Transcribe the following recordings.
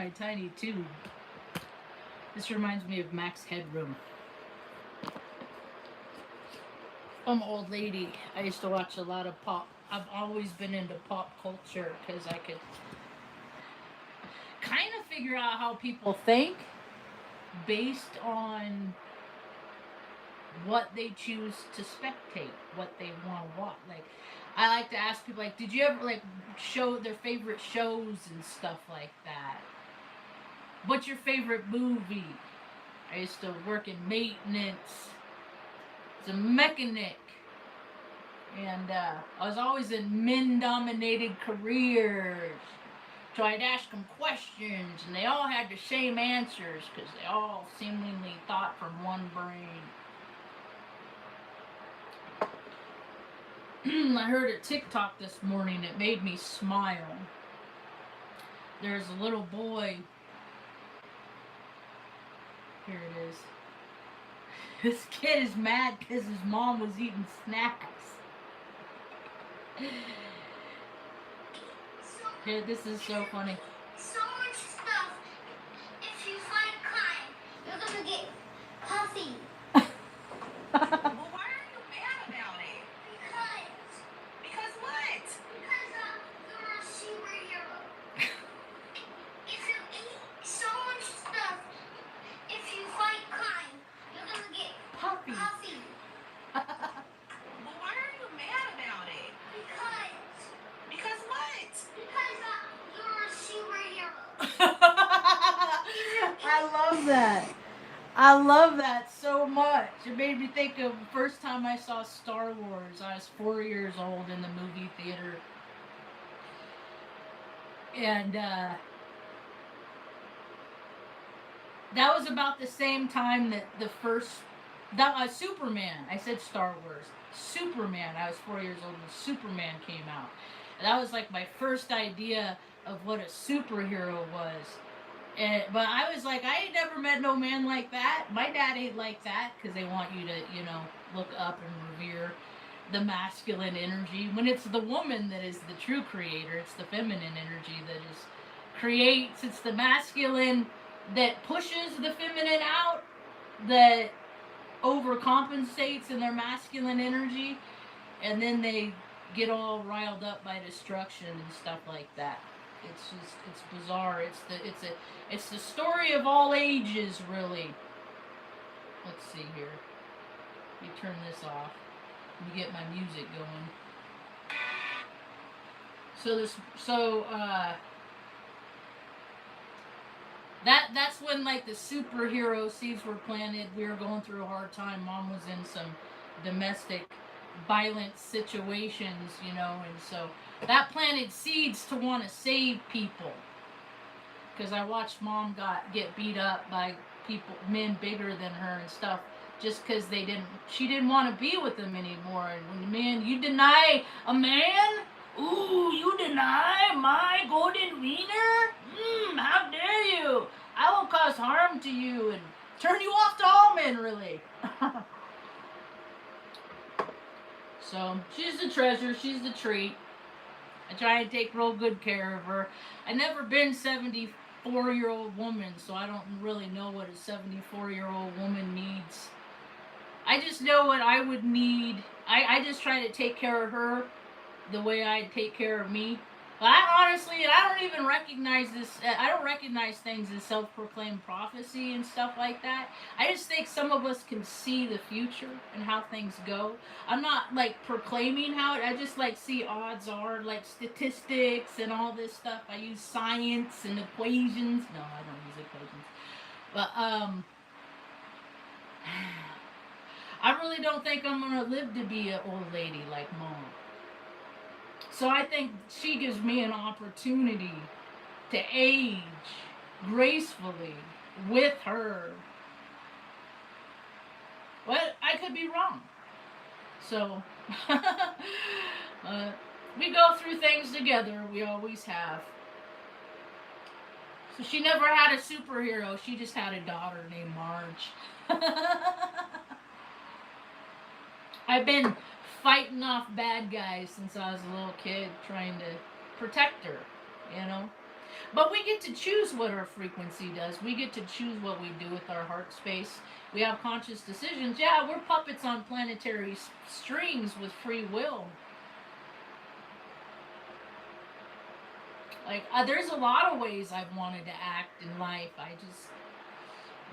my tiny tube. This reminds me of Max Headroom. I'm an old lady. I used to watch a lot of pop. I've always been into pop culture because I could kind of figure out how people think based on what they choose to spectate, what they want to watch. Like, I like to ask people, like, did you ever like show their favorite shows and stuff like that? What's your favorite movie? I used to work in maintenance as a mechanic, and I was always in men-dominated careers. So I'd ask them questions, and they all had the same answers because they all seemingly thought from one brain. I heard a TikTok this morning. It made me smile. There's a little boy. Here it is. This kid is mad because his mom was eating snacks. Here, this is so funny. So much stuff. If you find kind, you're gonna get puffy. Well, why are you mad about it? Because what? Because you're a superhero. If you eat so much stuff, if you find kind, you're gonna get Puppy. Well, why are you mad about it? Because what? Because you're a superhero. I love that. I love that so much. It made me think of the first time I saw Star Wars. I was 4 years old in the movie theater. And that was about the same time that the first... Superman. I said Star Wars. Superman. I was 4 years old when Superman came out. And that was like my first idea of what a superhero was. But I was like, I ain't never met no man like that. My dad ain't like that because they want you to, look up and revere the masculine energy. When it's the woman that is the true creator, it's the feminine energy that is creates. It's the masculine that pushes the feminine out, that overcompensates in their masculine energy, and then they get all riled up by destruction and stuff like that. It's bizarre. It's the story of all ages, really. Let's see here. Let me turn this off. Let me get my music going. That's when like the superhero seeds were planted. We were going through a hard time. Mom was in some domestic violent situations, and so that planted seeds to want to save people. Because I watched Mom get beat up by men bigger than her and stuff, just because she didn't want to be with them anymore. And man, you deny a man? Ooh, you deny my golden wiener? How dare you? I will cause harm to you and turn you off to all men, really. So, she's the treasure, she's the treat. I try and take real good care of her. I've never been 74-year-old woman, so I don't really know what a 74-year-old woman needs. I just know what I would need. I just try to take care of her the way I'd take care of me. But I don't even recognize this. I don't recognize things as self-proclaimed prophecy and stuff like that. I just think some of us can see the future and how things go. I'm not like proclaiming how it. I just like see odds are, like statistics and all this stuff. I use science and equations. No, I don't use equations. But I really don't think I'm gonna live to be an old lady like Mom. So I think she gives me an opportunity to age gracefully with her. But I could be wrong. So, we go through things together. We always have. So she never had a superhero. She just had a daughter named Marge. I've been fighting off bad guys since I was a little kid, trying to protect her, But we get to choose what our frequency does. We get to choose what we do with our heart space. We have conscious decisions. Yeah, we're puppets on planetary strings with free will. Like, there's a lot of ways I've wanted to act in life. I just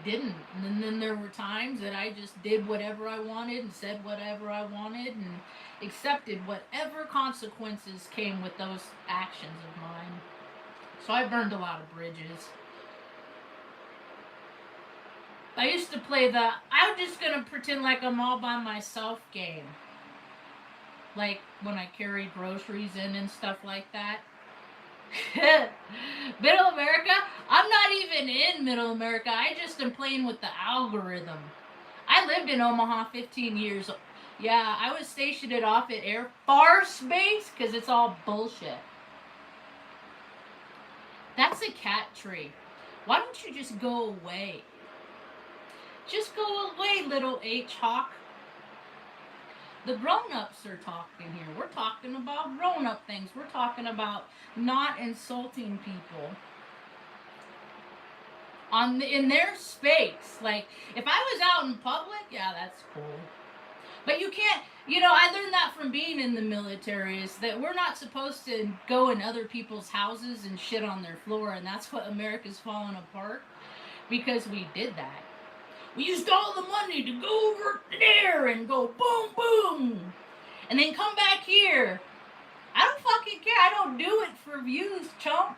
didn't. And then there were times that I just did whatever I wanted and said whatever I wanted and accepted whatever consequences came with those actions of mine. So I burned a lot of bridges. I used to play the I'm just gonna pretend like I'm all by myself game. Like when I carried groceries in and stuff like that. Middle America? I'm not even in Middle America. I just am playing with the algorithm. I lived in Omaha 15 years. Yeah, I was stationed at Offutt Air Force Base because it's all bullshit. That's a cat tree. Why don't you just go away? Just go away, little H Hawk. The grown-ups are talking here. We're talking about grown-up things. We're talking about not insulting people in their space. Like, if I was out in public, yeah, that's cool. But you can't, I learned that from being in the military, is that we're not supposed to go in other people's houses and shit on their floor, and that's what America's fallen apart, because we did that. We used all the money to go over there and go boom, boom, and then come back here. I don't fucking care. I don't do it for views, chump.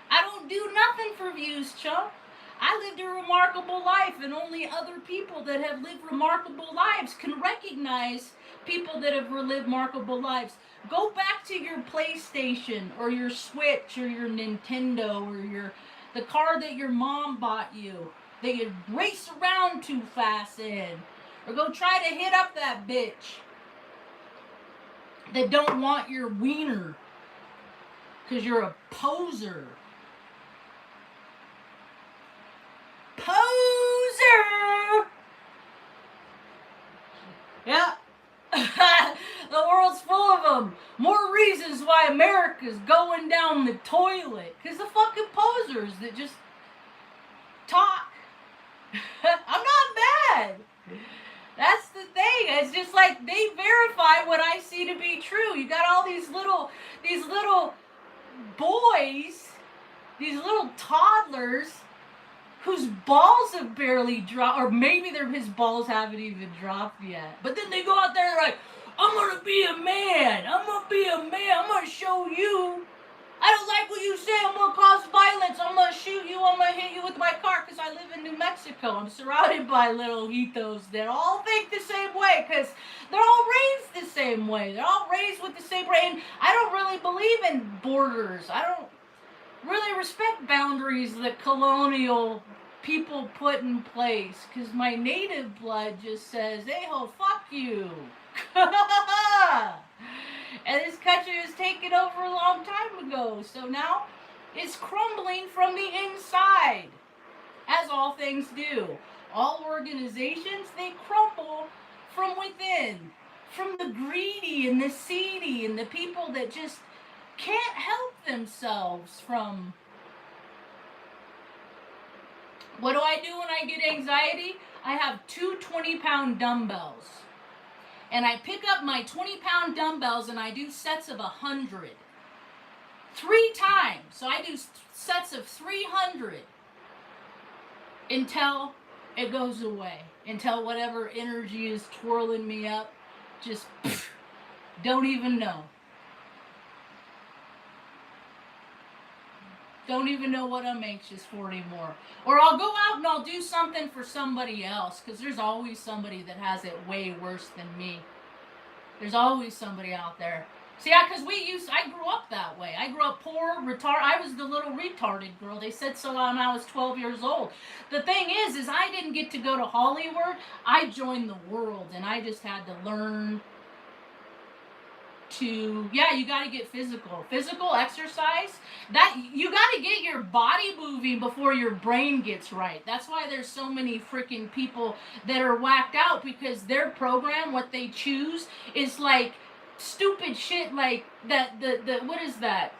I don't do nothing for views, chump. I lived a remarkable life, and only other people that have lived remarkable lives can recognize people that have lived remarkable lives. Go back to your PlayStation or your Switch or your Nintendo or the car that your mom bought you that you race around too fast in. Or go try to hit up that bitch that don't want your wiener because you're a poser. Poser! Yeah. The world's full of them. More reasons why America's going down the toilet. Because the fucking posers that just talk. I'm not mad. That's the thing. It's just like they verify what I see to be true. You got all these little boys, these little toddlers whose balls have barely dropped, or maybe his balls haven't even dropped yet. But then they go out there like, I'm gonna be a man. I'm gonna show you. I don't like what you say. I'm gonna cause violence. I'm gonna shoot you. I'm gonna hit you with my car because I live in New Mexico. I'm surrounded by little hitos that all think the same way because they're all raised the same way. They're all raised with the same brain. I don't really believe in borders. I don't really respect boundaries that colonial people put in place because my native blood just says, hey ho, fuck you. And this country was taken over a long time ago, so now it's crumbling from the inside, as all things do. All organizations, they crumble from within, from the greedy and the seedy and the people that just can't help themselves from... What do I do when I get anxiety? I have 2 20-pound dumbbells. And I pick up my 20-pound dumbbells and I do sets of 100. 3 times. So I do sets of 300 until it goes away. Until whatever energy is twirling me up, just don't even know. Don't even know what I'm anxious for anymore. Or I'll go out and I'll do something for somebody else, because there's always somebody that has it way worse than me. There's always somebody out there. See, because I grew up that way. I grew up poor, retarded. I was the little retarded girl. They said so when I was 12 years old. The thing is I didn't get to go to Hollywood. I joined the world, and I just had to learn to, you got to get physical. Physical exercise, that you got to get your body moving before your brain gets right. That's why there's so many freaking people that are whacked out, because their program, what they choose, is like stupid shit like that. The what is that?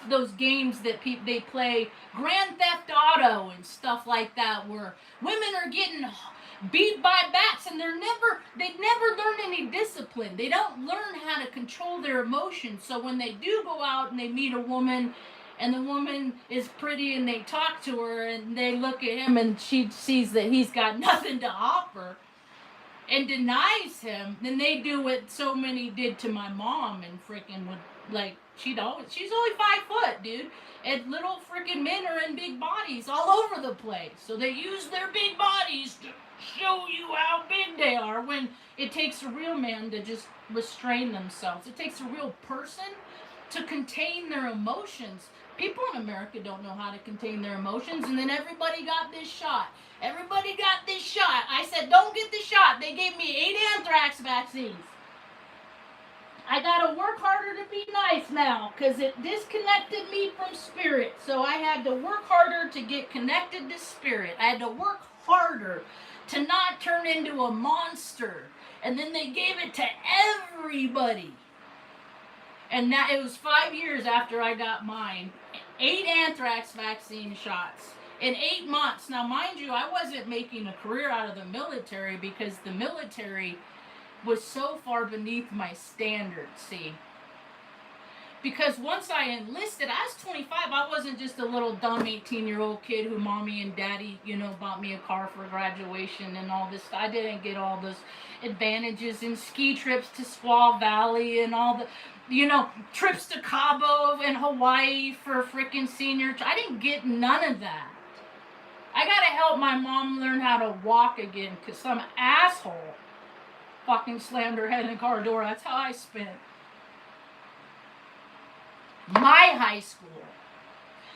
those games that they play, Grand Theft Auto and stuff like that, where women are getting beat by bats and they never learn any discipline. They don't learn how to control their emotions. So when they do go out and they meet a woman and the woman is pretty and they talk to her and they look at him and she sees that he's got nothing to offer and denies him, then they do what so many did to my mom and freaking would, like, she's only 5 foot, dude. And little freaking men are in big bodies all over the place. So they use their big bodies to show you how big they are, when it takes a real man to just restrain themselves. It takes a real person to contain their emotions. People in America don't know how to contain their emotions, and then everybody got this shot. Everybody got this shot. I said, don't get the shot. They gave me 8 anthrax vaccines. I gotta work harder to be nice now, because it disconnected me from spirit. So I had to work harder to get connected to spirit. I had to work harder to not turn into a monster. And then they gave it to everybody. And now it was 5 years after I got mine. 8 anthrax vaccine shots in 8 months. Now, mind you, I wasn't making a career out of the military, because the military was so far beneath my standards, see. Because once I enlisted, I was 25. I wasn't just a little dumb 18-year-old kid who mommy and daddy, bought me a car for graduation and all this. I didn't get all those advantages and ski trips to Squaw Valley and all the, trips to Cabo and Hawaii for freaking senior. I didn't get none of that. I gotta help my mom learn how to walk again, because some asshole fucking slammed her head in the car door. That's how I spent my high school.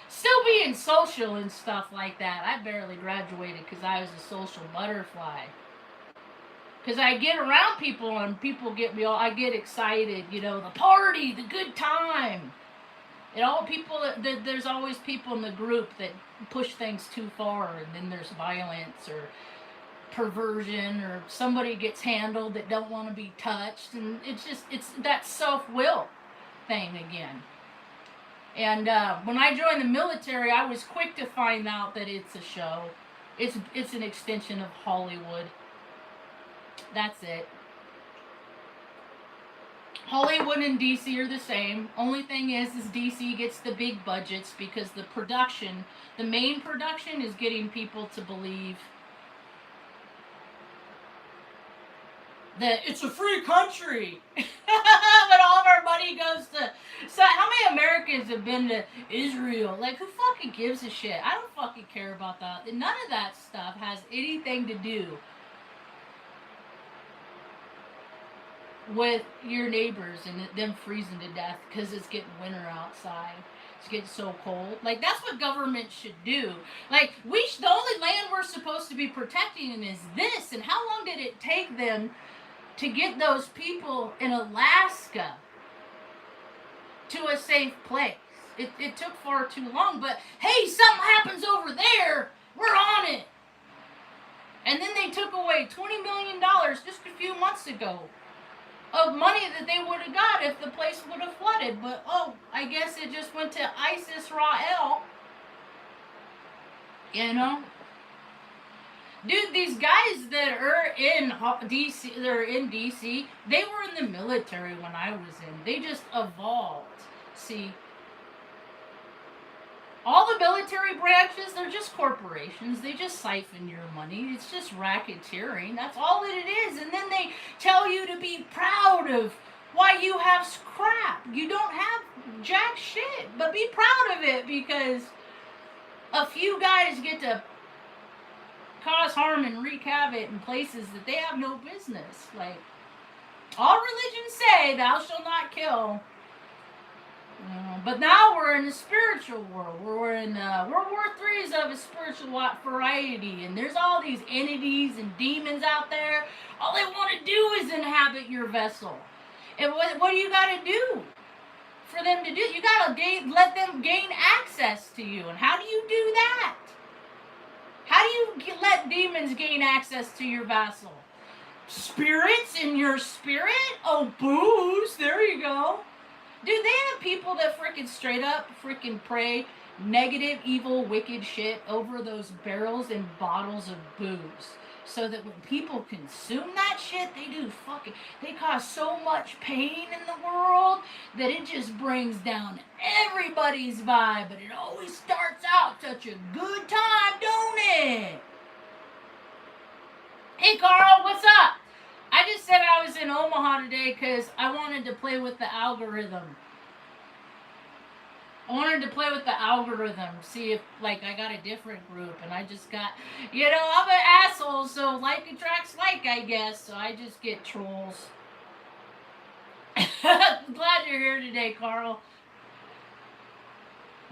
Still being social and stuff like that. I barely graduated because I was a social butterfly. Because I get around people and people get me all, I get excited, the party, the good time. There's always people in the group that push things too far, and then there's violence or perversion, or somebody gets handled that don't want to be touched, and it's that self-will thing again. And when I joined the military, I was quick to find out that it's a show. It's an extension of Hollywood. That's it. Hollywood and DC are the same. Only thing is DC gets the big budgets because the main production is getting people to believe that it's a free country. But all of our money goes to... So how many Americans have been to Israel? Like, who fucking gives a shit? I don't fucking care about that. None of that stuff has anything to do with your neighbors and them freezing to death because it's getting winter outside. It's getting so cold. Like, that's what government should do. Like, the only land we're supposed to be protecting is this. And how long did it take them to get those people in Alaska to a safe place? It took far too long, but hey, something happens over there, we're on it. And then they took away $20 million just a few months ago of money that they would have got if the place would have flooded. But I guess it just went to ISIS Rael. Dude, these guys that are in DC, they were in the military when I was in. They just evolved. See, all the military branches, they're just corporations. They just siphon your money. It's just racketeering. That's all that it is. And then they tell you to be proud of why you have crap. You don't have jack shit, but be proud of it because a few guys get to cause harm and wreak havoc in places that they have no business. Like, all religions say, thou shalt not kill. But now we're in the spiritual world. We're in World War III's of a spiritual variety, and there's all these entities and demons out there. All they want to do is inhabit your vessel. And what do you got to do for them to do? You got to let them gain access to you. And how do you do that? How do you let demons gain access to your vessel? Spirits in your spirit? Oh, booze. There you go. Dude, they have people that freaking straight up freaking pray negative, evil, wicked shit over those barrels and bottles of booze. So that when people consume that shit, they cause so much pain in the world that it just brings down everybody's vibe. But it always starts out such a good time, don't it? Hey, Carl, what's up? I just said I was in Omaha today because I wanted to play with the algorithm. See if, like, I got a different group, and I just got, I'm an asshole, so like attracts like, I guess, so I just get trolls. Glad you're here today, Carl.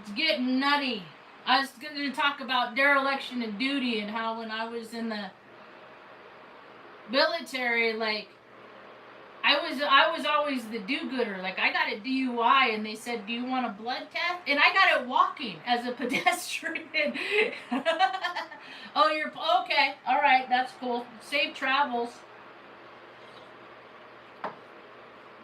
It's getting nutty. I was going to talk about dereliction of duty and how when I was in the military, like, I was always the do-gooder. Like, I got a DUI, and they said, "Do you want a blood test?" And I got it walking as a pedestrian. Oh, you're okay. All right, that's cool. Safe travels.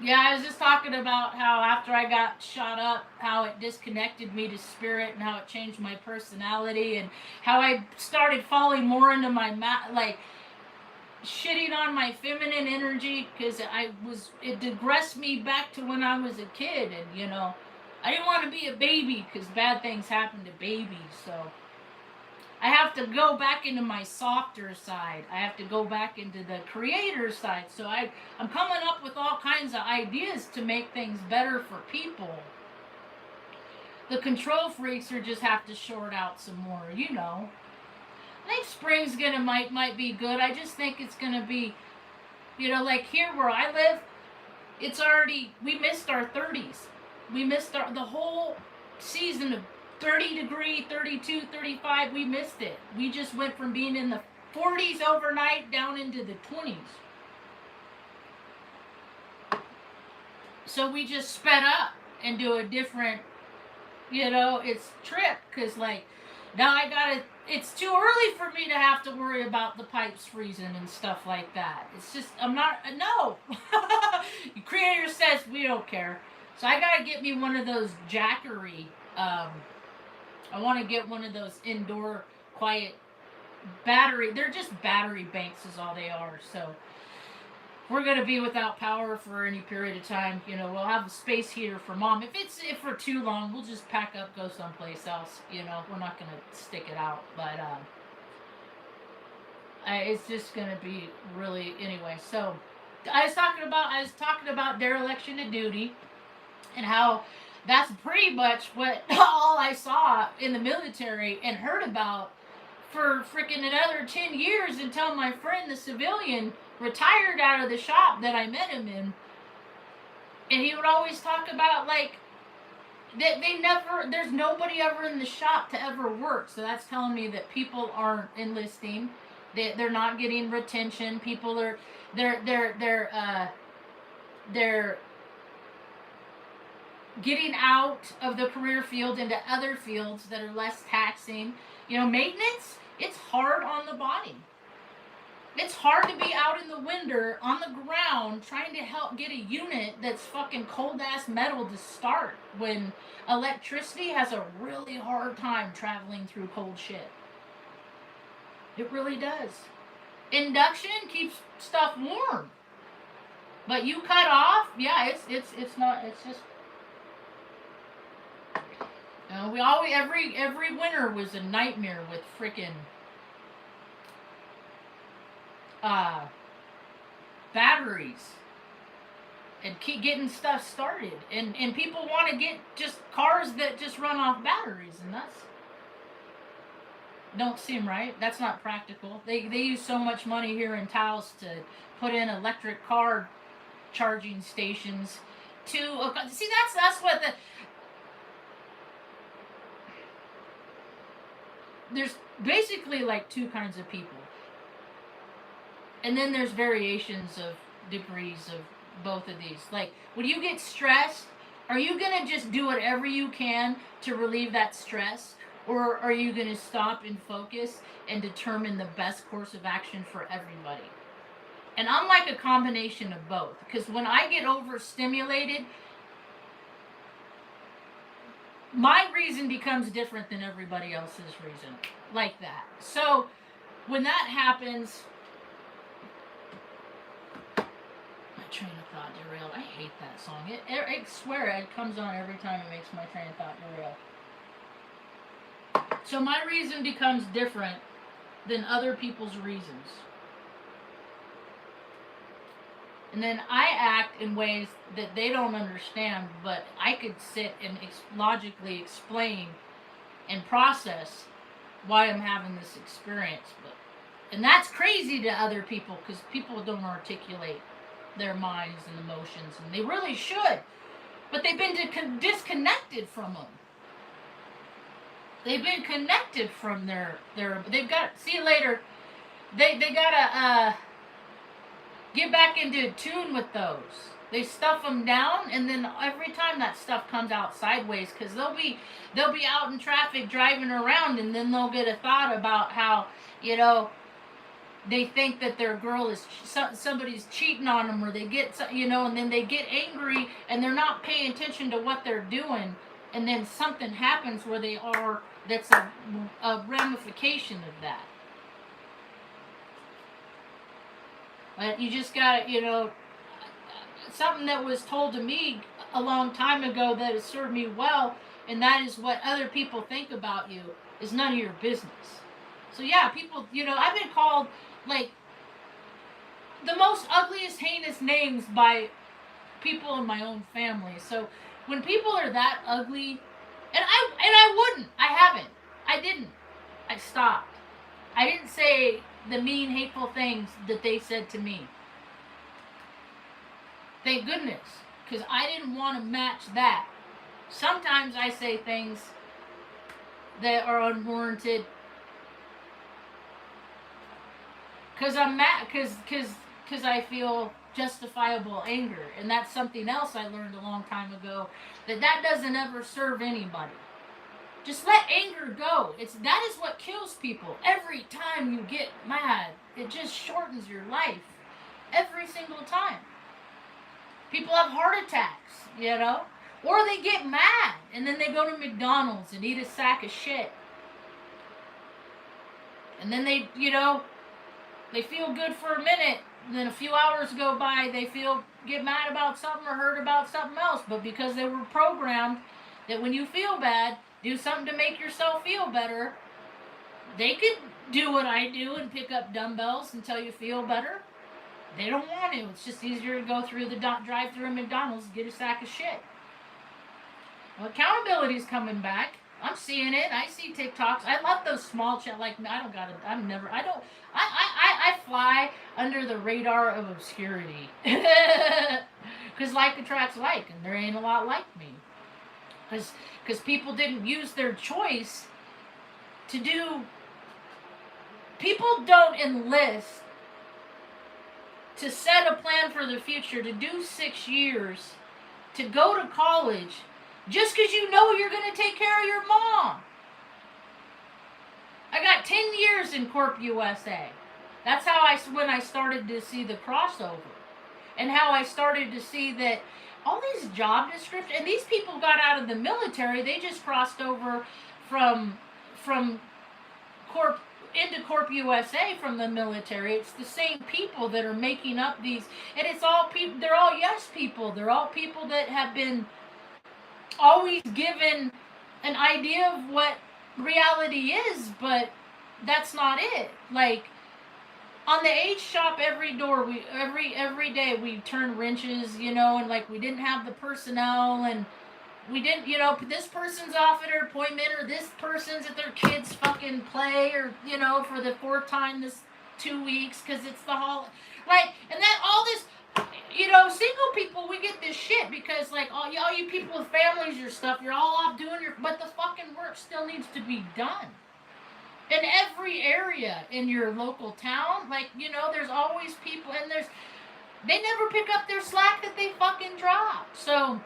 Yeah, I was just talking about how after I got shot up, how it disconnected me to spirit, and how it changed my personality, and how I started falling more into my shitting on my feminine energy because it digressed me back to when I was a kid, and I didn't want to be a baby because bad things happen to babies, so I have to go back into my softer side. I have to go back into the creator side, so I'm coming up with all kinds of ideas to make things better for people. The control freaks just have to short out some more, I think spring's might be good. I just think it's gonna be, like here where I live, it's already, we missed our 30s. We missed the whole season of 30 degree, 32, 35. We missed it. We just went from being in the 40s overnight down into the 20s. So we just sped up and do a different, it's trip because like now it's too early for me to have to worry about the pipes freezing and stuff like that. It's just, no. Creator says we don't care. So I gotta get me one of those Jackery, I want to get one of those indoor quiet battery. They're just battery banks is all they are. So we're going to be without power for any period of time. We'll have a space heater for Mom. If for too long, we'll just pack up, go someplace else. We're not going to stick it out. But it's just going to be really, anyway. So I was talking about dereliction of duty and how that's pretty much what all I saw in the military and heard about for freaking another 10 years until my friend, the civilian, retired out of the shop that I met him in. And he would always talk about, like, that there's nobody ever in the shop to ever work. So that's telling me that people aren't enlisting. They're not getting retention. People are, they're getting out of the career field into other fields that are less taxing. Maintenance, it's hard on the body. It's hard to be out in the winter on the ground trying to help get a unit that's fucking cold ass metal to start when electricity has a really hard time traveling through cold shit. It really does. Induction keeps stuff warm. But you cut off, yeah, it's not, it's just, we always, every winter was a nightmare with frickin' batteries and keep getting stuff started, and people want to get just cars that just run off batteries, and that's don't seem right. That's not practical. They use so much money here in Taos to put in electric car charging stations to see, that's what there's basically like two kinds of people. And then there's variations of degrees of both of these. Like, when you get stressed, are you going to just do whatever you can to relieve that stress? Or are you going to stop and focus and determine the best course of action for everybody? And I'm like a combination of both. Because when I get overstimulated, my reason becomes different than everybody else's reason, like that. So when that happens, my train of thought derailed. I hate that song. I swear it comes on every time it makes my train of thought derail. So my reason becomes different than other people's reasons. And then I act in ways that they don't understand, but I could sit and logically explain and process why I'm having this experience. And that's crazy to other people because people don't articulate their minds and emotions, and they really should. But they've been disconnected from them. They've been connected from their they've got, see you later, they gotta get back into tune with those. They stuff them down, and then every time that stuff comes out sideways, because they'll be out in traffic driving around, and then they'll get a thought about how, you know, they think that their girl is somebody's cheating on them, or they get, you know, and then they get angry and they're not paying attention to what they're doing, and then something happens where they are, that's a ramification of that. But you just gotta, you know, something that was told to me a long time ago that has served me well, and that is what other people think about you is none of your business. So yeah, people, you know, I've been called like the most ugliest, heinous names by people in my own family. So when people are that ugly, and I wouldn't, I haven't, I didn't, I stopped. I didn't say the mean, hateful things that they said to me. Thank goodness, because I didn't want to match that. Sometimes I say things that are unwarranted because I'm mad, because I feel justifiable anger, and that's something else I learned a long time ago, that doesn't ever serve anybody. Just let anger go. That is what kills people. Every time you get mad, it just shortens your life. Every single time. People have heart attacks, you know? Or they get mad, and then they go to McDonald's and eat a sack of shit. And then they, you know, they feel good for a minute, and then a few hours go by, they get mad about something or hurt about something else. But because they were programmed that when you feel bad, do something to make yourself feel better, they could do what I do and pick up dumbbells until you feel better. They don't want to. It's just easier to go through the drive-through at McDonald's and get a sack of shit. Well, accountability's coming back. I'm seeing it. I see TikToks. I love those small chat. Like, I fly under the radar of obscurity. Because like attracts like, and there ain't a lot like me. Because people didn't use their choice to do. People don't enlist to set a plan for the future, to do 6 years, to go to college, just because you know you're going to take care of your mom. I got 10 years in Corp USA. That's how when I started to see the crossover. And how I started to see that all these job descriptions, and these people got out of the military, they just crossed over from Corp into Corp USA from the military. It's the same people that are making up these, and it's all people, they're all yes people. They're all people that have been always given an idea of what reality is, but that's not it. Like, on the H shop, every day we turn wrenches, you know, and like we didn't have the personnel, and we didn't, you know, this person's off at her appointment, or this person's at their kids' fucking play, or, you know, for the 4th time this 2 weeks because it's the like, and then all this, you know, single people, we get this shit because like all you people with families, your stuff, you're all off doing but the fucking work still needs to be done. In every area in your local town, like, you know, there's always people, and they never pick up their slack that they fucking drop. So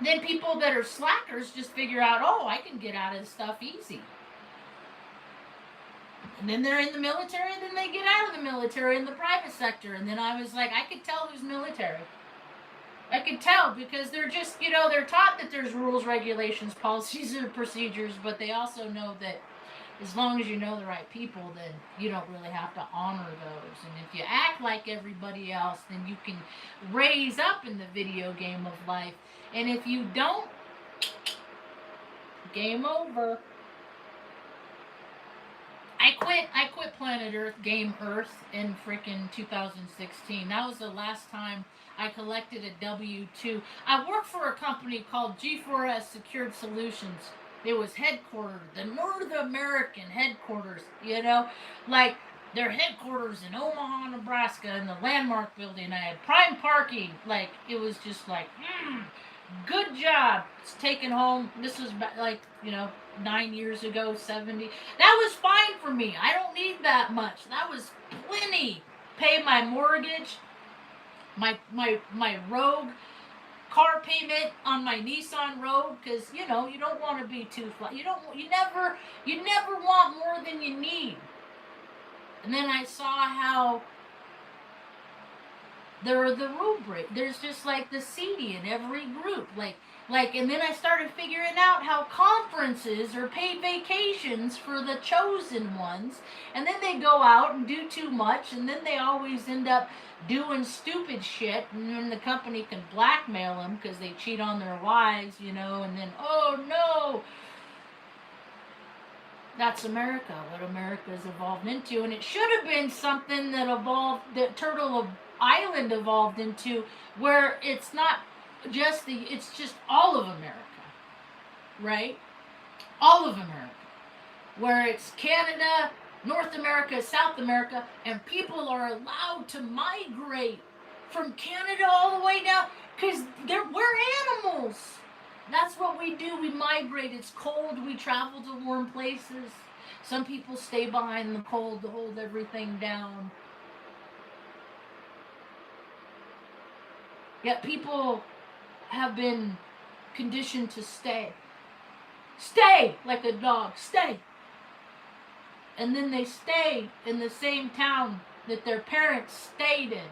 then people that are slackers just figure out, oh, I can get out of this stuff easy. And then they're in the military, and then they get out of the military in the private sector. And then I was like, I could tell who's military. I could tell because they're just, they're taught that there's rules, regulations, policies, and procedures, but they also know that as long as you know the right people, then you don't really have to honor those. And if you act like everybody else, then you can raise up in the video game of life. And if you don't, game over. I quit Planet Earth, Game Earth, in freaking 2016. That was the last time I collected a W-2. I worked for a company called G4S Secured Solutions. It was headquartered, the North American headquarters, like their headquarters in Omaha, Nebraska, in the Landmark building. I had prime parking. Like, it was just like, good job. It's taken home. This was like, 9 years ago, 70. That was fine for me. I don't need that much. That was plenty. Pay my mortgage, my Rogue car payment on my Nissan Rogue, because you don't want to be too flat. You never want more than you need. And then I saw how there are the rubric. There's just like the CD in every group, and then I started figuring out how conferences are paid vacations for the chosen ones, and then they go out and do too much, and then they always end up doing stupid shit, and then the company can blackmail them because they cheat on their wives, and then, oh no! That's America, what America's evolved into, and it should have been something that Turtle Island evolved into, where it's not just it's just all of America, right? All of America, where it's Canada, North America, South America, and people are allowed to migrate from Canada all the way down, because we're animals. That's what we do. We migrate. It's cold. We travel to warm places. Some people stay behind the cold to hold everything down. Yet people have been conditioned to stay. Stay like a dog. Stay. And then they stay in the same town that their parents stayed in.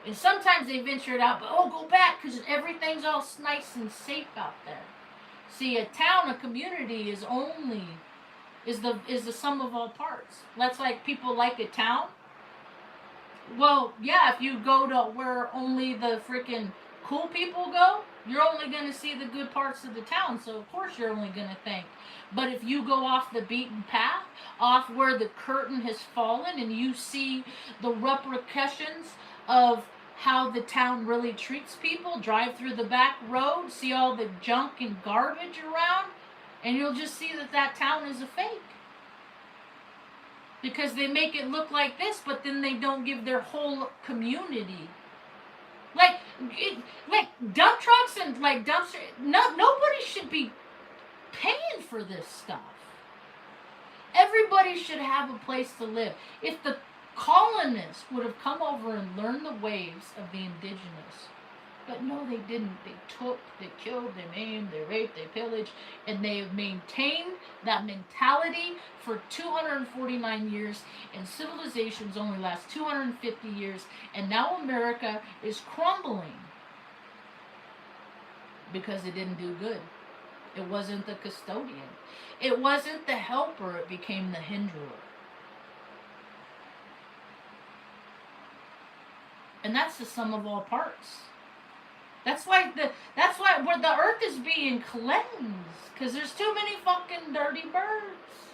And sometimes they ventured out, but go back, because everything's all nice and safe out there. See, a town, a community is the sum of all parts. That's like people like a town. Well, yeah, if you go to where only the freaking cool people go, you're only going to see the good parts of the town, so of course you're only going to think. But if you go off the beaten path, off where the curtain has fallen, and you see the repercussions of how the town really treats people, drive through the back road, see all the junk and garbage around, and you'll just see that town is a fake. Because they make it look like this, but then they don't give their whole community. Like dump trucks and dumpster. Nobody should be paying for this stuff. Everybody should have a place to live. If the colonists would have come over and learned the ways of the indigenous, but no, they didn't. They took, they killed, they maimed, they raped, they pillaged, and they have maintained that mentality for 249 years, and civilizations only last 250 years, and now America is crumbling because it didn't do good. It wasn't the custodian. It wasn't the helper. It became the hinderer. And that's the sum of all parts. That's why where the earth is being cleansed, because there's too many fucking dirty birds.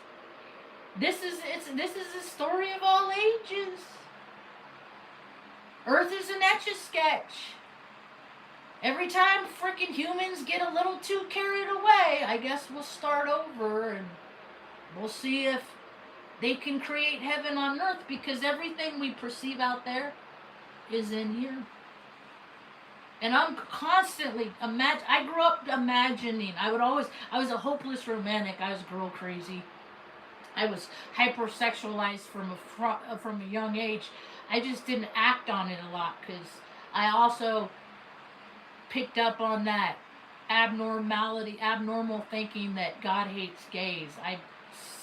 This is the story of all ages. Earth is an Etch-a-Sketch. Every time freaking humans get a little too carried away, I guess we'll start over and we'll see if they can create heaven on earth, because everything we perceive out there is in here. And I'm constantly I grew up imagining. I was a hopeless romantic. I was girl crazy. I was hypersexualized from a young age. I just didn't act on it a lot, because I also picked up on that abnormal thinking that God hates gays. I've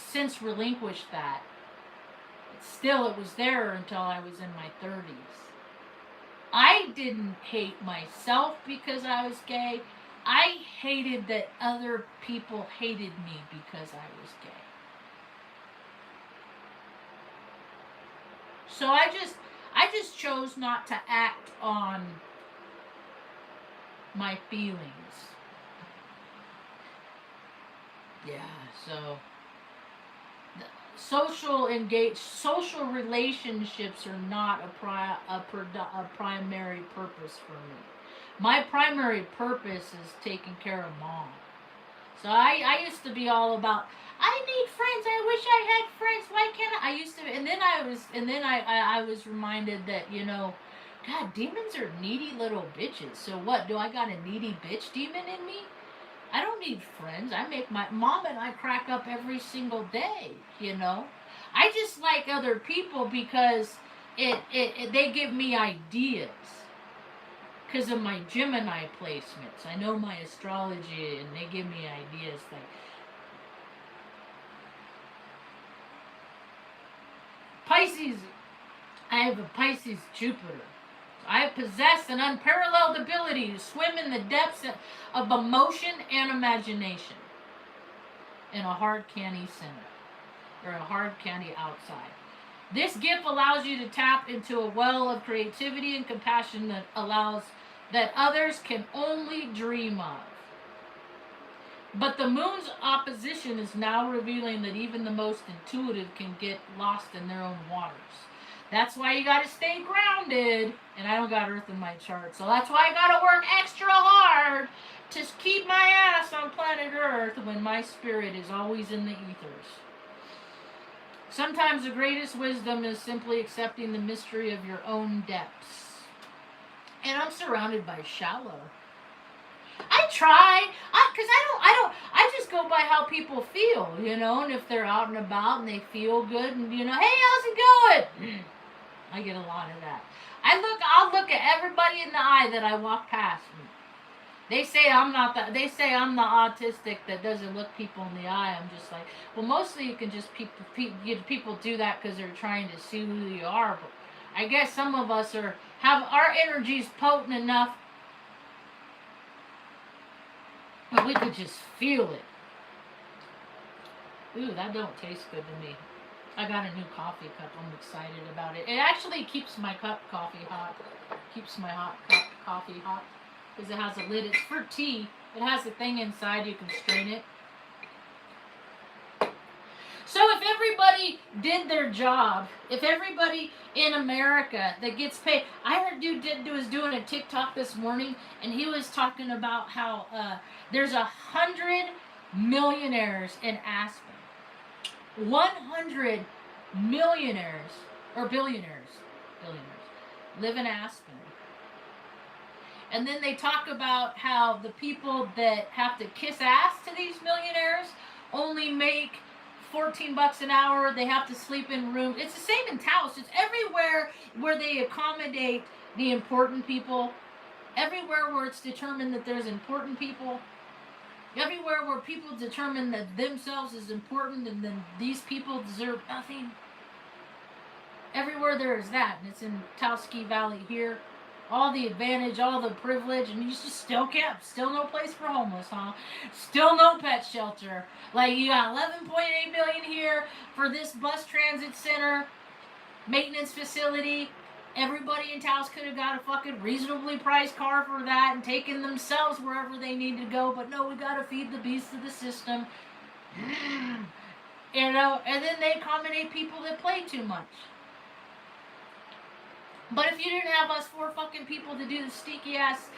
since relinquished that. Still, it was there until I was in my 30s. I didn't hate myself because I was gay. I hated that other people hated me because I was gay. So I just chose not to act on my feelings. Yeah, so social relationships are not a primary purpose for me. My primary purpose is taking care of mom. So I used to be all about I need friends. I wish I had friends. Why can't I? I used to, and then I was reminded that God, demons are needy little bitches. So what? Do I got a needy bitch demon in me? I don't need friends. I make my mom and I crack up every single day. I just like other people because they give me ideas because of my Gemini placements. I know my astrology and they give me ideas like Pisces. I have a Pisces Jupiter. I possess an unparalleled ability to swim in the depths of emotion and imagination in a hard candy center or a hard candy outside. This gift allows you to tap into a well of creativity and compassion that others can only dream of. But the moon's opposition is now revealing that even the most intuitive can get lost in their own waters. That's why you gotta stay grounded. And I don't got Earth in my chart. So that's why I gotta work extra hard to keep my ass on planet Earth when my spirit is always in the ethers. Sometimes the greatest wisdom is simply accepting the mystery of your own depths. And I'm surrounded by shallow. I try, because I just go by how people feel, and if they're out and about and they feel good and, hey, how's it going? I get a lot of that. I'll look at everybody in the eye that I walk past me. They say I'm the autistic that doesn't look people in the eye. I'm just like, well, mostly you can just people do that because they're trying to see who you are. But I guess some of us have our energies potent enough that we could just feel it. Ooh, that don't taste good to me. I got a new coffee cup. I'm excited about it. It actually keeps my coffee hot. Keeps my hot cup coffee hot. Because it has a lid. It's for tea. It has a thing inside. You can strain it. So if everybody did their job, if everybody in America that gets paid, I heard dude was doing a TikTok this morning, and he was talking about how there's 100 millionaires in Aspen. 100 millionaires or billionaires live in Aspen. And then they talk about how the people that have to kiss ass to these millionaires only make $14 an hour. They have to sleep in rooms. It's the same in Taos. It's everywhere where they accommodate the important people. Everywhere where it's determined that there's important people. Everywhere where people determine that themselves is important and then these people deserve nothing. Everywhere there is that. And it's in Taos Valley here. All the advantage, all the privilege, and you just still no place for homeless, huh? Still no pet shelter. Like, you got 11.8 million here for this bus transit center, maintenance facility. Everybody in Taos could have got a fucking reasonably priced car for that and taken themselves wherever they need to go, but no, we gotta feed the beast of the system. And then they accommodate people that play too much. But if you didn't have us four fucking people to do the stinky ass,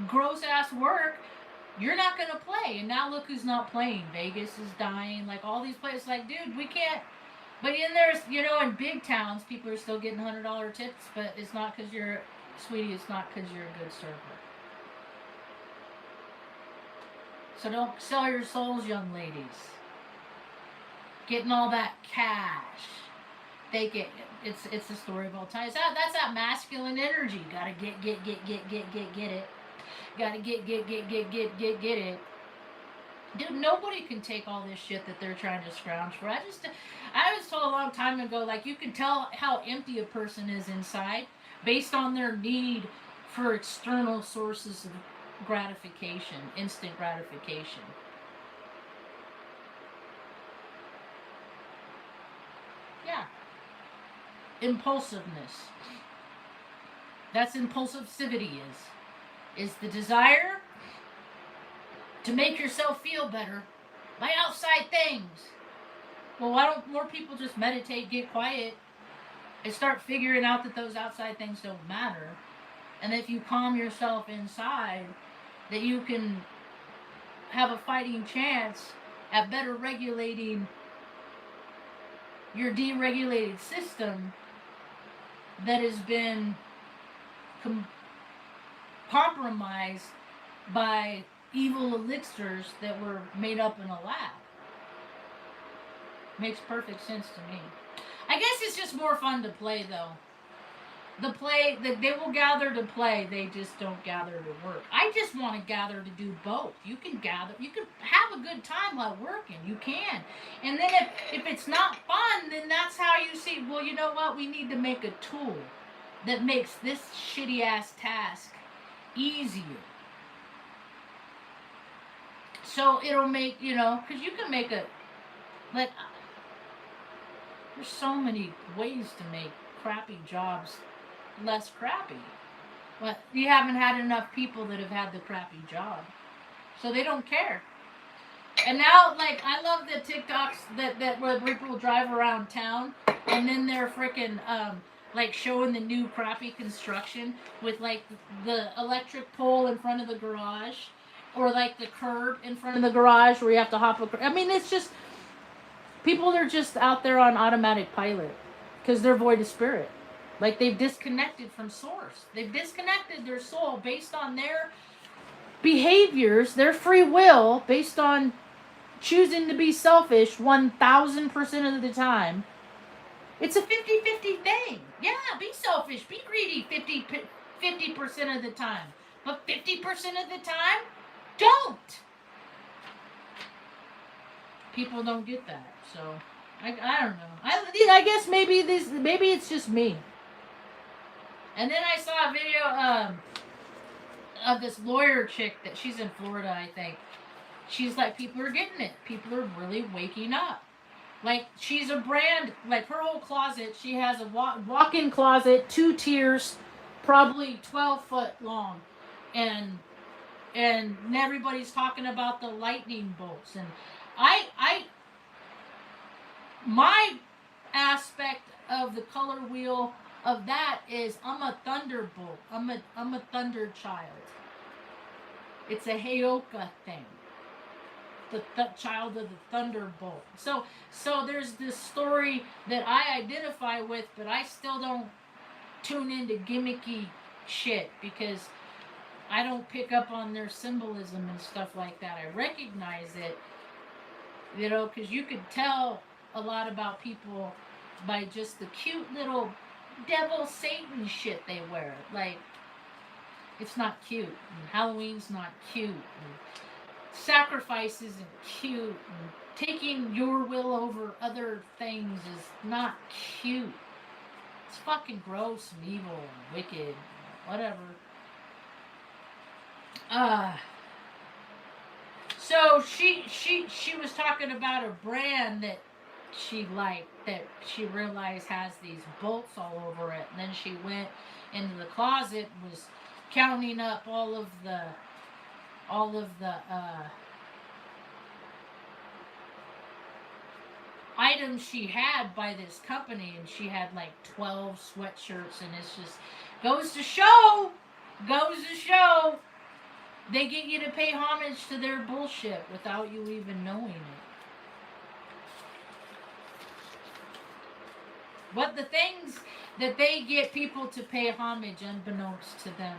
gross ass work, you're not gonna play. And now look who's not playing. Vegas is dying. Like all these places, like, dude, we can't. But then there's, in big towns, people are still getting $100 tips. But it's not because you're, sweetie, it's not because you're a good server. So don't sell your souls, young ladies. Getting all that cash. Fake it. It's the story of all time. That's that masculine energy. Gotta get it. Gotta get it. Dude, nobody can take all this shit that they're trying to scrounge for. I was told a long time ago, like, you can tell how empty a person is inside based on their need for external sources of gratification, instant gratification. Yeah. Impulsiveness. That's impulsivity is the desire to make yourself feel better by outside things. Well, why don't more people just meditate, get quiet, and start figuring out that those outside things don't matter? And if you calm yourself inside, that you can have a fighting chance at better regulating your deregulated system that has been compromised by evil elixirs that were made up in a lab. Makes perfect sense to me. I guess it's just more fun to play, though. They will gather to play, they just don't gather to work. I just want to gather to do both. You can gather, you can have a good time while working, you can. And then if it's not fun, then that's how you see, well, you know what, we need to make a tool that makes this shitty ass task easier. So it'll make, because you can make there's so many ways to make crappy jobs less crappy. But you haven't had enough people that have had the crappy job. So they don't care. And now, I love the TikToks that where people drive around town and then they're freaking, showing the new crappy construction with, the electric pole in front of the garage or, the curb in front of the garage where you have to hop a... I mean, it's just... People are just out there on automatic pilot because they're void of spirit. They've disconnected from source. They've disconnected their soul based on their behaviors, their free will, based on choosing to be selfish 1,000% of the time. It's a 50-50 thing. Yeah, be selfish, be greedy 50% of the time. But 50% of the time, don't. People don't get that. So, I don't know. I guess maybe it's just me. And then I saw a video of this lawyer chick that she's in Florida, I think. She's like, people are getting it. People are really waking up. She's a brand, her whole closet, she has a walk-in closet, 2 tiers, probably 12 foot long. And everybody's talking about the lightning bolts. And my aspect of the color wheel of that is I'm a thunderbolt. I'm a thunder child. It's a Heyoka thing. The child of the thunderbolt. So there's this story that I identify with, but I still don't tune into gimmicky shit because I don't pick up on their symbolism and stuff like that. I recognize it, because you could tell a lot about people by just the cute little devil Satan shit they wear. It's not cute. And Halloween's not cute. And sacrifice isn't cute. And taking your will over other things is not cute. It's fucking gross and evil and wicked. Whatever. So she was talking about a brand that she liked, that she realized has these bolts all over it. And then she went into the closet, was counting up all of the items she had by this company, and she had 12 sweatshirts, and it's just goes to show they get you to pay homage to their bullshit without you even knowing it. What the things that they get people to pay homage unbeknownst to them.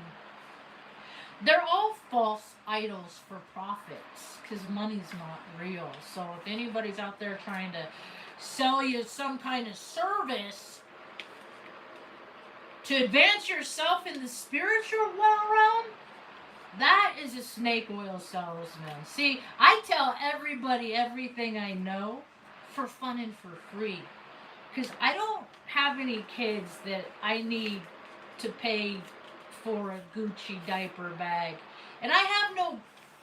They're all false idols for profits because money's not real. So if anybody's out there trying to sell you some kind of service to advance yourself in the spiritual realm, that is a snake oil salesman. See, I tell everybody everything I know for fun and for free. Because I don't have any kids that I need to pay for a Gucci diaper bag. And I have no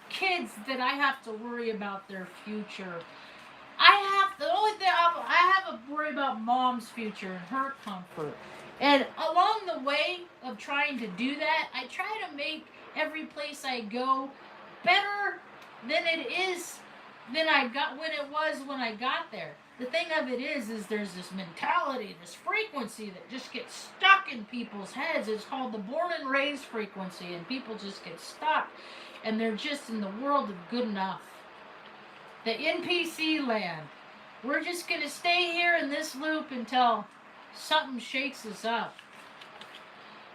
kids that I have to worry about their future. The only thing I have to worry about mom's future and her comfort. And along the way of trying to do that, I try to make every place I go better than it is than I got when it was when I got there. The thing of it is there's this mentality, this frequency that just gets stuck in people's heads. It's called the born and raised frequency, and people just get stuck, and they're just in the world of good enough. The NPC land. We're just gonna stay here in this loop until something shakes us up.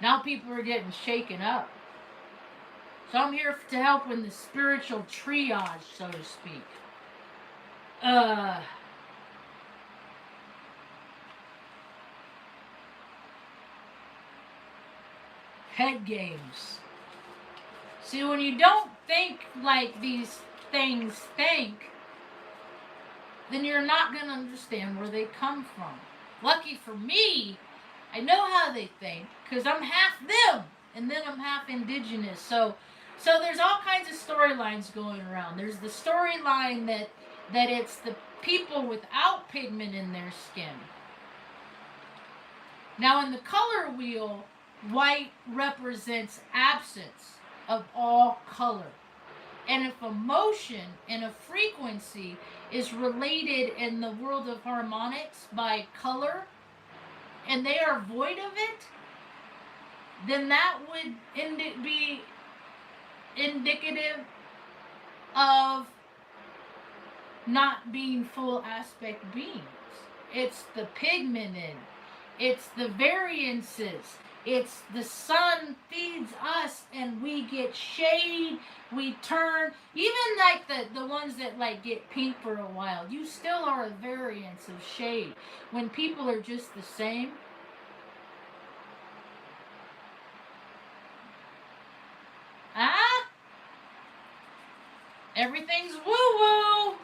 Now people are getting shaken up. So I'm here to help in the spiritual triage, so to speak. Head games. See, when you don't think like these things think, then you're not going to understand where they come from. Lucky for me, I know how they think, because I'm half them, and then I'm half indigenous. So there's all kinds of storylines going around. There's the storyline that it's the people without pigment in their skin. Now in the color wheel, white represents absence of all color. And if emotion and a frequency is related in the world of harmonics by color, and they are void of it, then that would be indicative of not being full aspect beings. It's the pigmented, it's the variances, it's the sun feeds us and we get shade, we turn, even like the ones that like get pink for a while, you still are a variance of shade. When people are just the same, everything's woo-woo.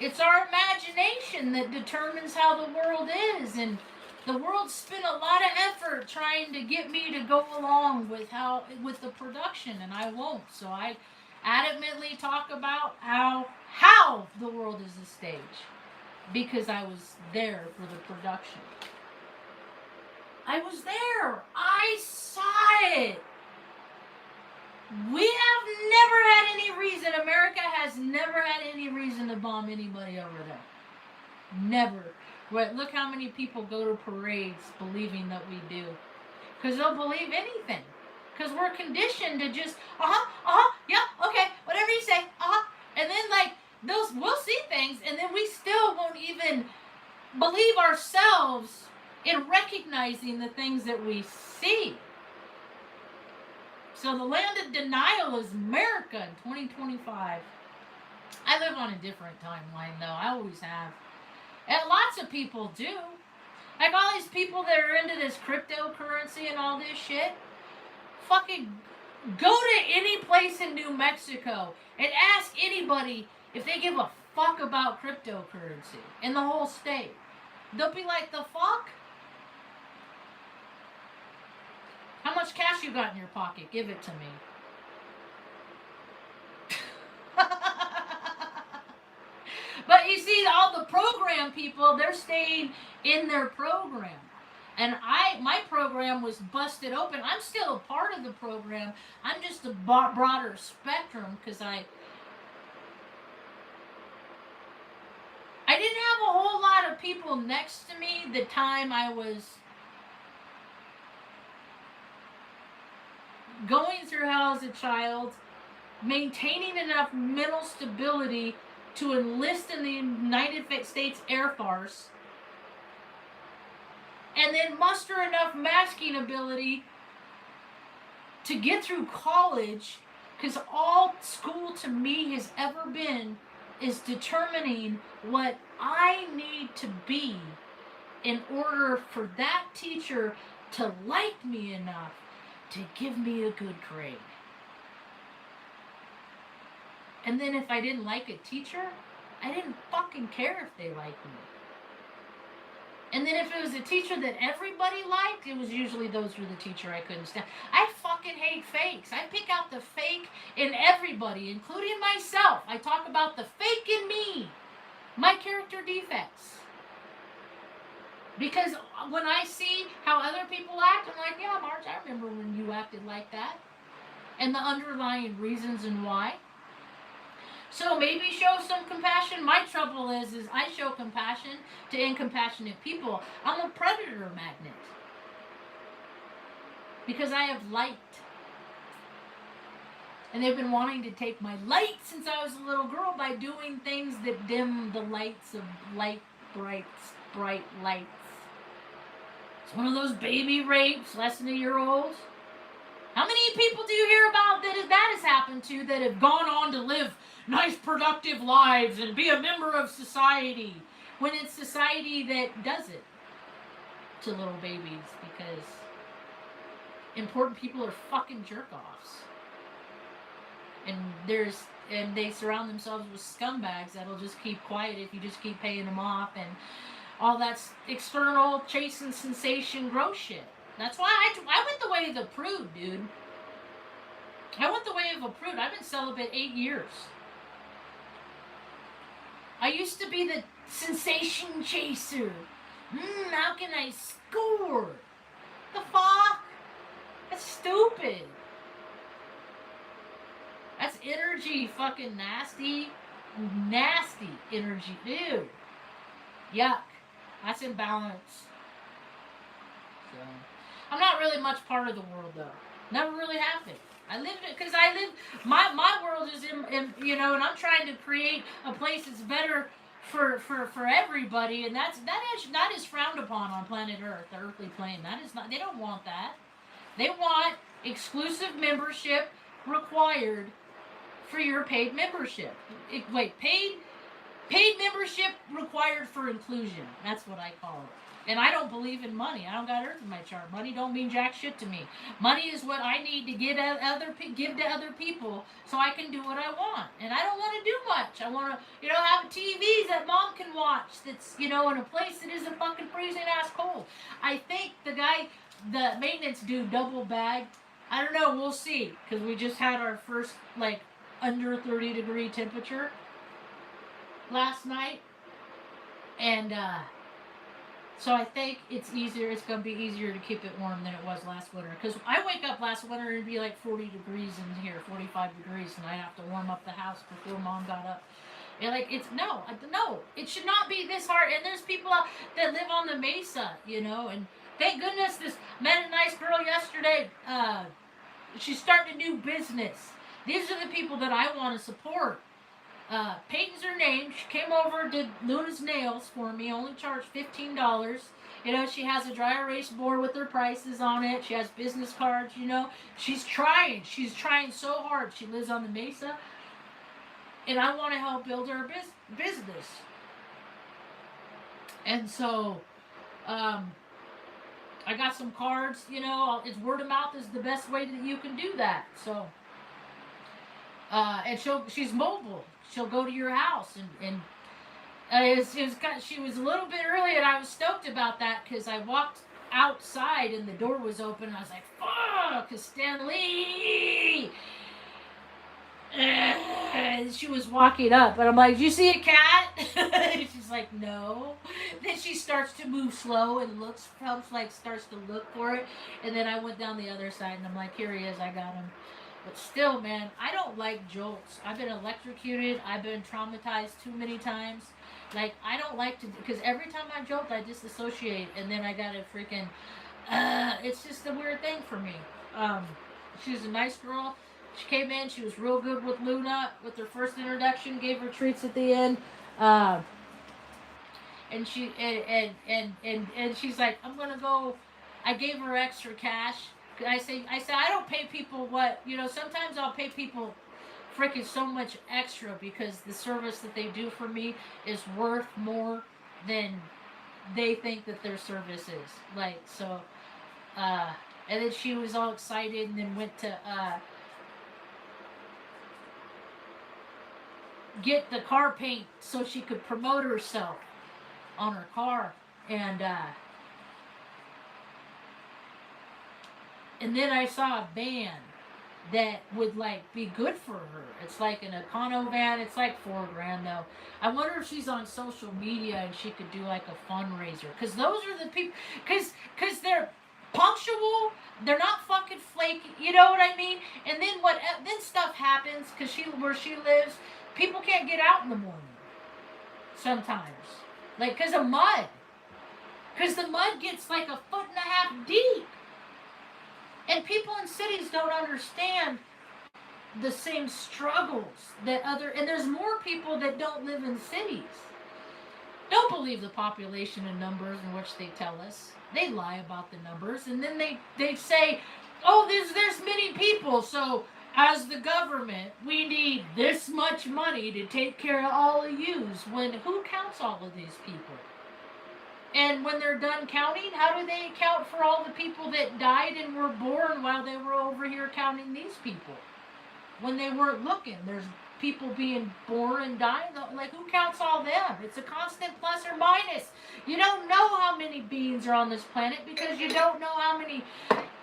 It's our imagination that determines how the world is, and the world spent a lot of effort trying to get me to go along with the production, and I won't. So I adamantly talk about how the world is a stage, because I was there for the production. I was there. I saw it. We have never had any reason, America has never had any reason to bomb anybody over there. Never. But look how many people go to parades believing that we do. Because they'll believe anything. Because we're conditioned to just, yeah, okay, whatever you say, And then like, we'll see things, and then we still won't even believe ourselves in recognizing the things that we see. So the land of denial is America in 2025. I live on a different timeline, though. I always have. And lots of people do. Like all these people that are into this cryptocurrency and all this shit. Fucking go to any place in New Mexico and ask anybody if they give a fuck about cryptocurrency in the whole state. They'll be like, the fuck? How much cash you got in your pocket? Give it to me. But you see, all the program people, they're staying in their program. And my program was busted open. I'm still a part of the program. I'm just a broader spectrum because I didn't have a whole lot of people next to me the time I was going through hell as a child, maintaining enough mental stability to enlist in the United States Air Force, and then muster enough masking ability to get through college, because all school to me has ever been is determining what I need to be in order for that teacher to like me enough to give me a good grade. And then if I didn't like a teacher, I didn't fucking care if they liked me. And then if it was a teacher that everybody liked, it was usually those were the teacher I couldn't stand. I fucking hate fakes. I pick out the fake in everybody, including myself. I talk about the fake in me, my character defects. Because when I see how other people act, I'm like, yeah, Marge, I remember when you acted like that. And the underlying reasons and why. So maybe show some compassion. My trouble is I show compassion to incompassionate people. I'm a predator magnet. Because I have light. And they've been wanting to take my light since I was a little girl by doing things that dim the lights of bright lights. It's one of those baby rapes, less than a year old. How many people do you hear about that has happened to that have gone on to live nice, productive lives and be a member of society when it's society that does it to little babies because important people are fucking jerk-offs. And they surround themselves with scumbags that'll just keep quiet if you just keep paying them off and all that's external chasing sensation gross shit. That's why I went the way of the prude, dude. I went the way of a prude. I've been celibate 8 years. I used to be the sensation chaser. How can I score? The fuck? That's stupid. That's energy, fucking nasty energy. Ew. Yuck. That's imbalance. So, I'm not really much part of the world though. Never really have been. I live it because my world is in and I'm trying to create a place that's better for everybody, and that is frowned upon on planet Earth, the earthly plane. That is not. They don't want that. They want exclusive membership required for your paid membership. Paid membership required for inclusion. That's what I call it. And I don't believe in money. I don't got Earth in my chart. Money don't mean jack shit to me. Money is what I need to give to other people so I can do what I want. And I don't want to do much. I want to, have TVs that mom can watch that's, in a place that isn't fucking freezing ass cold. I think the maintenance dude double bagged. I don't know. We'll see. Because we just had our first, under 30 degree temperature last night, and so I think it's going to be easier to keep it warm than it was last winter, because I wake up last winter and it'd be 40 degrees in here, 45 degrees, and I'd have to warm up the house before mom got up. And no, it should not be this hard. And there's people that live on the mesa, and thank goodness met a nice girl yesterday. She's starting a new business. These are the people that I want to support. Peyton's her name. She came over, did Luna's nails for me, only charged $15. She has a dry erase board with her prices on it. She has business cards, She's trying so hard. She lives on the mesa. And I want to help build her business. And so, I got some cards, it's word of mouth is the best way that you can do that. So, and she's mobile. She'll go to your house and she was a little bit early, and I was stoked about that because I walked outside and the door was open. And I was like, "Fuck, it's Stanley!" And she was walking up, and I'm like, "Do you see a cat?" And she's like, "No." Then she starts to move slow and starts to look for it. And then I went down the other side, and I'm like, "Here he is. I got him." But still, man, I don't like jolts. I've been electrocuted. I've been traumatized too many times. I don't like to, because every time I jolt, I disassociate, and then I gotta freaking, it's just a weird thing for me. She's a nice girl. She came in, she was real good with Luna, with her first introduction, gave her treats at the end. And she, and she's like, "I'm gonna go," I gave her extra cash. I say I don't pay people sometimes I'll pay people freaking so much extra because the service that they do for me is worth more than they think that their service is. And then she was all excited and then went to get the car paint so she could promote herself on her car. And then I saw a van that would like be good for her. It's like an Econo van. It's like $4,000 though. I wonder if she's on social media and she could do like a fundraiser. Cause those are the people. Cause they're punctual. They're not fucking flaky. You know what I mean? And then then stuff happens. Cause where she lives, people can't get out in the morning. Sometimes, like cause of mud. Cause the mud gets like 1.5 feet deep. And people in cities don't understand the same struggles and there's more people that don't live in cities. Don't believe the population and numbers in which they tell us. They lie about the numbers, and then they say, oh, there's many people, so as the government, we need this much money to take care of all of yous. When who counts all of these people? And when they're done counting, how do they account for all the people that died and were born while they were over here counting these people? When they weren't looking, there's people being born and dying. Like, who counts all them? It's a constant plus or minus. You don't know how many beings are on this planet because you don't know how many.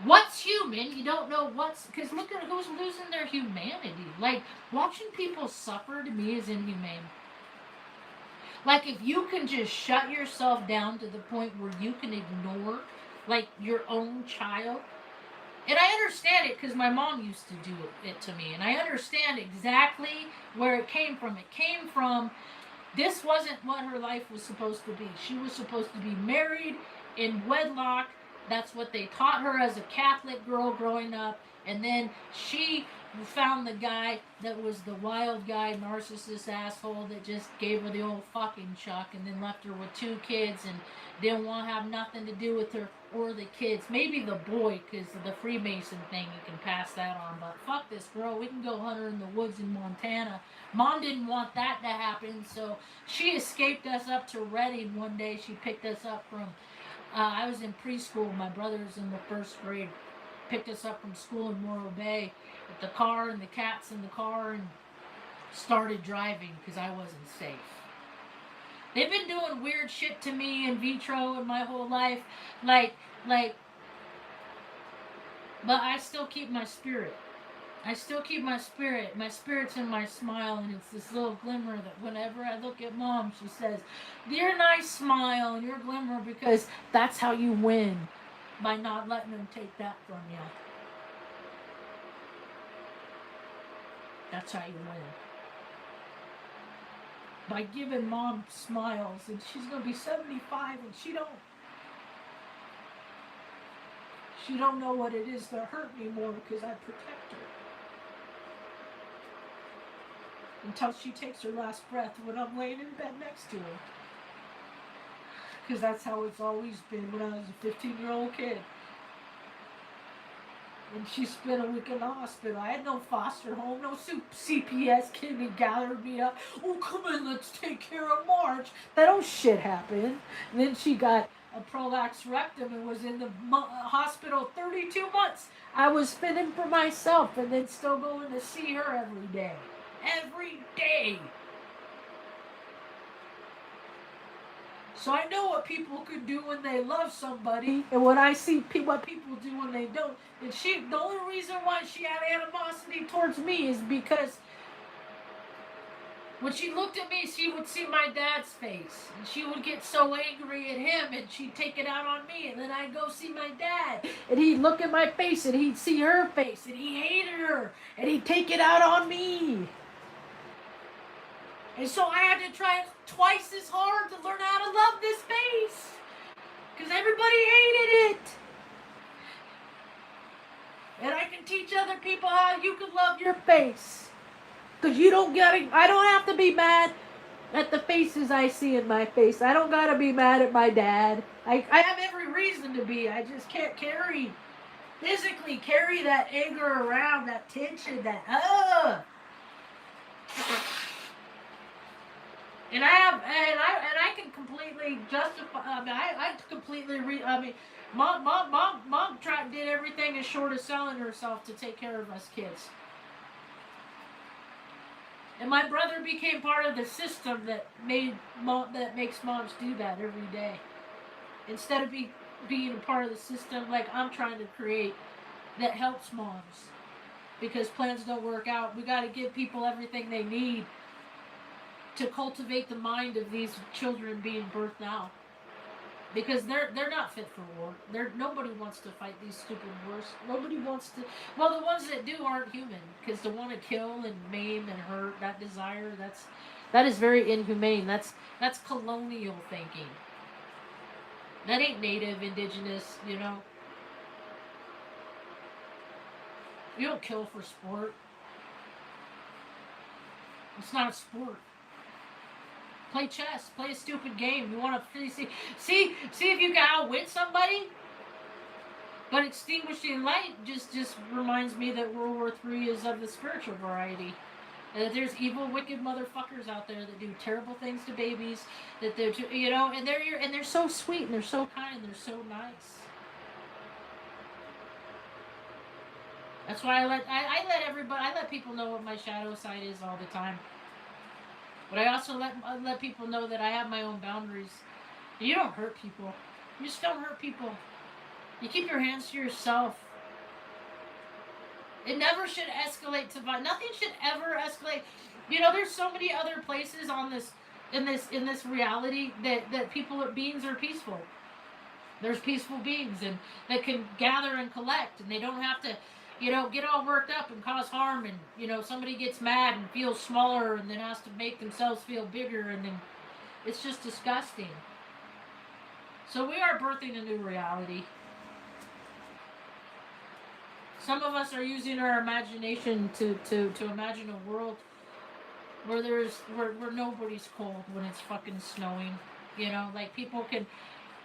What's human? You don't know what's. Because look at who's losing their humanity. Like, watching people suffer to me is inhumane. Like, if you can just shut yourself down to the point where you can ignore, like, your own child. And I understand it because my mom used to do it to me. And I understand exactly where it came from. It came from, this wasn't what her life was supposed to be. She was supposed to be married in wedlock. That's what they taught her as a Catholic girl growing up. And then she found the guy that was the wild guy, narcissist asshole that just gave her the old fucking chuck and then left her with 2 kids and didn't want to have nothing to do with her or the kids. Maybe the boy, because of the Freemason thing, you can pass that on. But fuck this girl. We can go hunt her in the woods in Montana. Mom didn't want that to happen, so she escaped us up to Reading one day. She picked us up from, I was in preschool. My brother's in the 1st grade. Picked us up from school in Morro Bay with the car and the cats in the car and started driving because I wasn't safe. They've been doing weird shit to me in vitro in my whole life. Like, but I still keep my spirit. I still keep my spirit. My spirit's in my smile, and it's this little glimmer that whenever I look at Mom, she says, your nice smile and your glimmer, because that's how you win, by not letting them take that from you. That's how you win. By giving Mom smiles, and she's going to be 75, and she don't know what it is to hurt me more because I protect her. Until she takes her last breath when I'm laying in bed next to her. Because that's how it's always been when I was a 15-year-old kid. And she spent a week in the hospital. I had no foster home, no CPS kid who gathered me up. Oh, come in, let's take care of Marge. That old shit happened. And then she got a prolapsed rectum and was in the hospital 32 months. I was fitting for myself and then still going to see her every day. Every day. So I know what people could do when they love somebody, and when I see what people do when they don't. And the only reason why she had animosity towards me is because when she looked at me, she would see my dad's face, and she would get so angry at him, and she'd take it out on me, and then I'd go see my dad, and he'd look at my face, and he'd see her face, and he hated her, and he'd take it out on me. And so I had to try twice as hard to learn how to love this face. Because everybody hated it. And I can teach other people how you can love your face. Because I don't have to be mad at the faces I see in my face. I don't got to be mad at my dad. I have every reason to be. I just can't physically carry that anger around, that tension, that And I can completely justify. Mom did everything as short of selling herself to take care of us kids. And my brother became part of the system that makes moms do that every day. instead of being a part of the system like I'm trying to create that helps moms. Because plans don't work out, we got to give people everything they need to cultivate the mind of these children being birthed now. Because they're not fit for war. Nobody wants to fight these stupid wars. Nobody wants to. Well, the ones that do aren't human, because to want to kill and maim and hurt, that desire, that is very inhumane. That's colonial thinking. That ain't native, indigenous. You know, you don't kill for sport. It's not a sport. Play chess. Play a stupid game. You want to see if you can outwit somebody. But extinguishing light just reminds me that World War III is of the spiritual variety. And that there's evil, wicked motherfuckers out there that do terrible things to babies. That they're and they're so sweet and they're so kind and they're so nice. That's why I let people know what my shadow side is all the time. But I also let people know that I have my own boundaries. You don't hurt people. You just don't hurt people. You keep your hands to yourself. It never should escalate to violence. Nothing should ever escalate. You know, there's so many other places on this in this reality that beings are peaceful. There's peaceful beings and that can gather and collect, and they don't have to, get all worked up and cause harm, and somebody gets mad and feels smaller and then has to make themselves feel bigger, and then it's just disgusting. So we are birthing a new reality. Some of us are using our imagination to imagine a world where where nobody's cold when it's fucking snowing. Like people can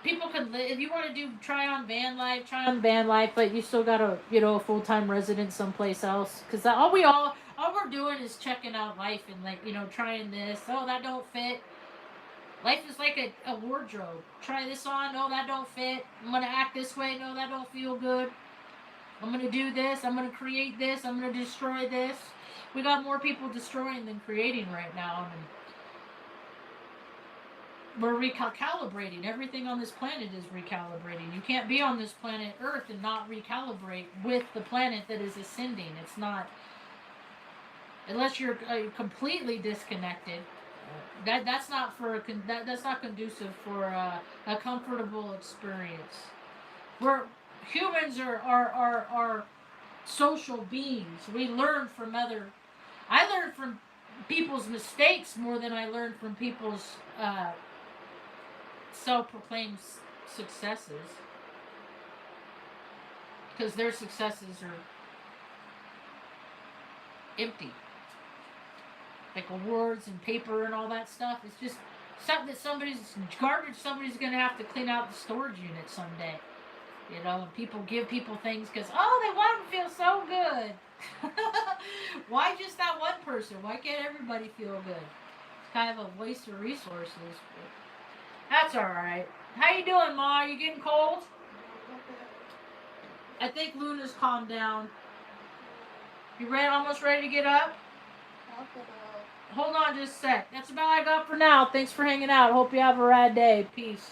live. If you want to try on van life, but you still got a full-time resident someplace else. Because all we're doing is checking out life and trying this. Oh, that don't fit. Life is like a wardrobe. Try this on. No, that don't fit. I'm gonna act this way. No, that don't feel good. I'm gonna do this. I'm gonna create this. I'm gonna destroy this. We got more people destroying than creating right now. And we're recalibrating. Everything on this planet is recalibrating. You can't be on this planet Earth and not recalibrate with the planet that is ascending. It's not, unless you're completely disconnected. That's not conducive for a comfortable experience. Humans are social beings. We learn from I learned from people's mistakes more than I learned from people's self-proclaimed successes. Because their successes are empty. Like awards and paper and all that stuff. It's just something that garbage somebody's going to have to clean out the storage unit someday. And people give people things because, they want them to feel so good. Why just that one person? Why can't everybody feel good? It's kind of a waste of resources. But that's alright. How you doing, Ma? You getting cold? I think Luna's calmed down. You almost ready to get up? Hold on just a sec. That's about all I got for now. Thanks for hanging out. Hope you have a rad day. Peace.